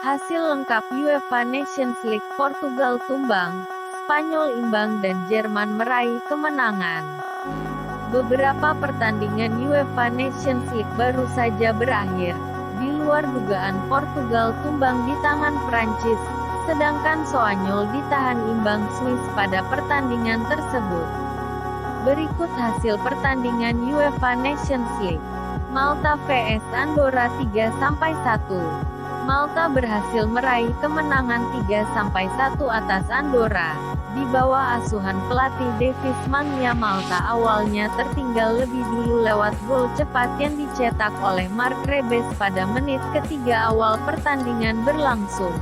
Hasil lengkap UEFA Nations League: Portugal tumbang, Spanyol imbang dan Jerman meraih kemenangan. Beberapa pertandingan UEFA Nations League baru saja berakhir. Di luar dugaan, Portugal tumbang di tangan Prancis, sedangkan Spanyol ditahan imbang Swiss pada pertandingan tersebut. Berikut hasil pertandingan UEFA Nations League. Malta vs Andorra 3-1. Malta berhasil meraih kemenangan 3-1 atas Andorra. Di bawah asuhan pelatih Davis Mangnia, Malta awalnya tertinggal lebih dulu lewat gol cepat yang dicetak oleh Mark Rebic pada menit ketiga awal pertandingan berlangsung.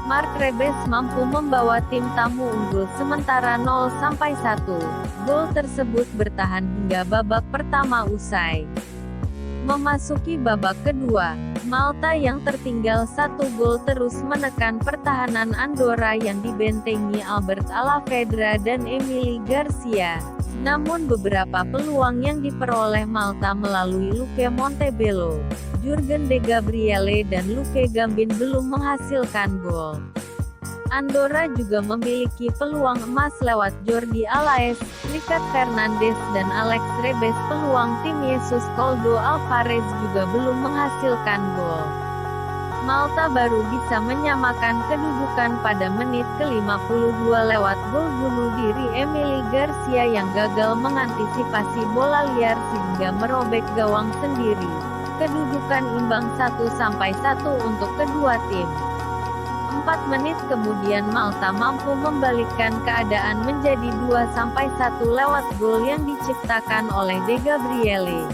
Mark Rebic mampu membawa tim tamu unggul sementara 0-1. Gol tersebut bertahan hingga babak pertama usai. Memasuki babak kedua, Malta yang tertinggal 1 gol terus menekan pertahanan Andorra yang dibentengi Albert Alavedra dan Emily Garcia. Namun beberapa peluang yang diperoleh Malta melalui Luke Montebello, Jurgen de Gabriele dan Luke Gambin belum menghasilkan gol. Andorra juga memiliki peluang emas lewat Jordi Alais, Ricard Fernandes dan Alex Rebes. Peluang tim Jesus Coldo Alvarez juga belum menghasilkan gol. Malta baru bisa menyamakan kedudukan pada menit ke-52 lewat gol bunuh diri Emily Garcia yang gagal mengantisipasi bola liar sehingga merobek gawang sendiri. Kedudukan imbang 1-1 untuk kedua tim. 4 menit kemudian Malta mampu membalikkan keadaan menjadi 2-1 lewat gol yang diciptakan oleh De Gabriele.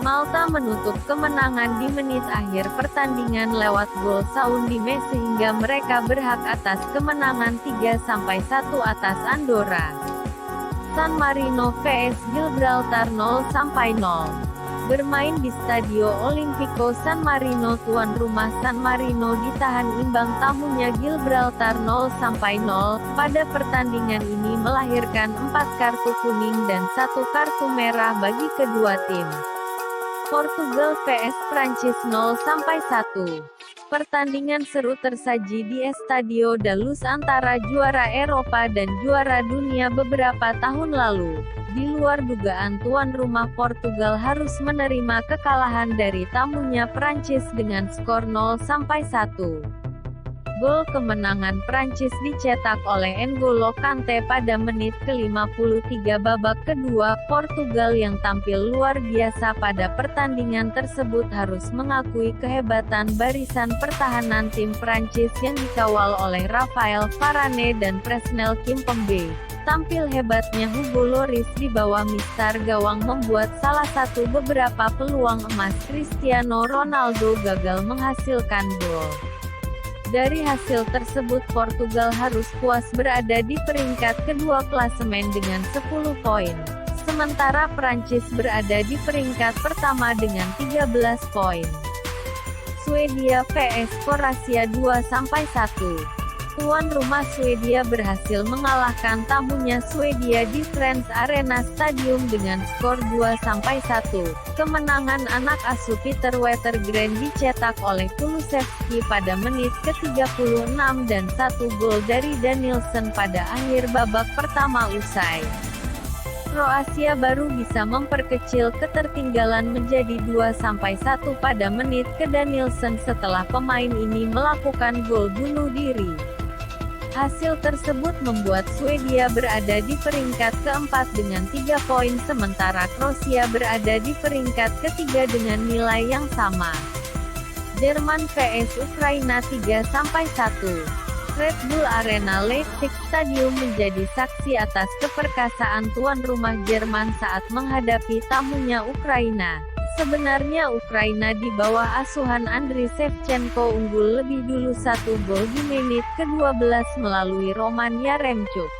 Malta menutup kemenangan di menit akhir pertandingan lewat gol Saúl Ñíguez sehingga mereka berhak atas kemenangan 3-1 atas Andorra. San Marino vs Gibraltar 0-0. Bermain di Stadio Olimpico San Marino, tuan rumah San Marino ditahan imbang tamunya Gibraltar 0-0. Pada pertandingan ini melahirkan 4 kartu kuning dan 1 kartu merah bagi kedua tim. Portugal vs Prancis 0-1. Pertandingan seru tersaji di Estadio da Luz antara juara Eropa dan juara dunia beberapa tahun lalu. Di luar dugaan, tuan rumah Portugal harus menerima kekalahan dari tamunya Prancis dengan skor 0-1. Gol kemenangan Prancis dicetak oleh N'Golo Kante pada menit ke-53 babak kedua. Portugal yang tampil luar biasa pada pertandingan tersebut harus mengakui kehebatan barisan pertahanan tim Prancis yang dikawal oleh Raphael Varane dan Presnel Kimpembe. Tampil hebatnya Hugo Lloris di bawah mistar gawang membuat salah satu beberapa peluang emas Cristiano Ronaldo gagal menghasilkan gol. Dari hasil tersebut Portugal harus puas berada di peringkat kedua klasemen dengan 10 poin. Sementara Prancis berada di peringkat pertama dengan 13 poin. Swedia vs Kroasia 2-1. Tuan rumah Swedia berhasil mengalahkan tamunya Swedia di Friends Arena Stadium dengan skor 2-1. Kemenangan anak asuh Peter Wettergren dicetak oleh Kulusevski pada menit ke-36 dan 1 gol dari Danielson pada akhir babak pertama usai. Kroasia baru bisa memperkecil ketertinggalan menjadi 2-1 pada menit ke Danielson setelah pemain ini melakukan gol bunuh diri. Hasil tersebut membuat Swedia berada di peringkat keempat dengan 3 poin sementara Kroasia berada di peringkat ketiga dengan nilai yang sama. Jerman vs Ukraina 3-1. Red Bull Arena Leipzig Stadium menjadi saksi atas keperkasaan tuan rumah Jerman saat menghadapi tamunya Ukraina. Sebenarnya Ukraina di bawah asuhan Andriy Shevchenko unggul lebih dulu 1 gol di menit ke-12 melalui Roman Yaremchuk.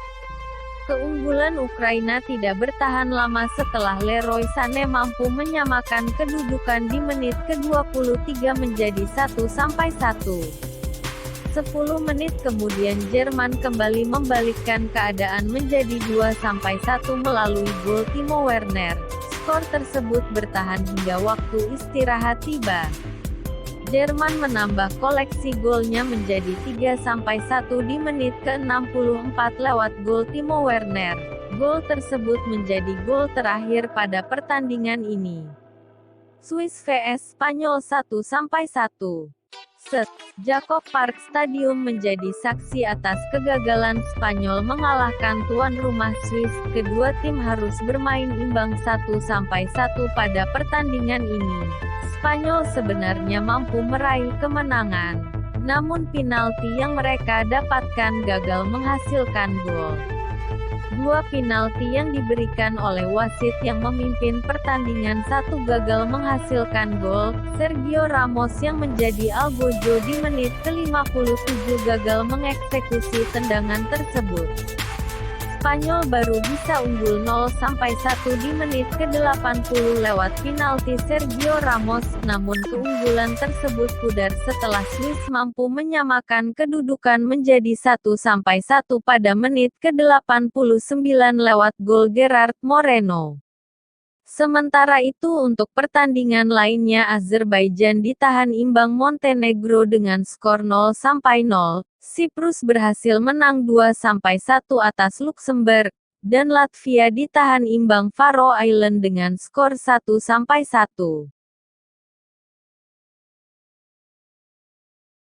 Keunggulan Ukraina tidak bertahan lama setelah Leroy Sané mampu menyamakan kedudukan di menit ke-23 menjadi 1-1. 10 menit kemudian Jerman kembali membalikkan keadaan menjadi 2-1 melalui gol Timo Werner. Skor tersebut bertahan hingga waktu istirahat tiba. Jerman menambah koleksi golnya menjadi 3-1 di menit ke-64 lewat gol Timo Werner. Gol tersebut menjadi gol terakhir pada pertandingan ini. Swiss vs Spanyol 1-1. Jakob Park Stadium menjadi saksi atas kegagalan Spanyol mengalahkan tuan rumah Swiss. Kedua tim harus bermain imbang 1-1 pada pertandingan ini. Spanyol sebenarnya mampu meraih kemenangan, namun penalti yang mereka dapatkan gagal menghasilkan gol. Dua penalti yang diberikan oleh wasit yang memimpin pertandingan satu gagal menghasilkan gol. Sergio Ramos yang menjadi algojo di menit ke-57 gagal mengeksekusi tendangan tersebut. Spanyol baru bisa unggul 0-1 di menit ke-80 lewat penalti Sergio Ramos, namun keunggulan tersebut pudar setelah Swiss mampu menyamakan kedudukan menjadi 1-1 pada menit ke-89 lewat gol Gerard Moreno. Sementara itu untuk pertandingan lainnya Azerbaijan ditahan imbang Montenegro dengan skor 0-0, Siprus berhasil menang 2-1 atas Luxembourg, dan Latvia ditahan imbang Faroe Island dengan skor 1-1.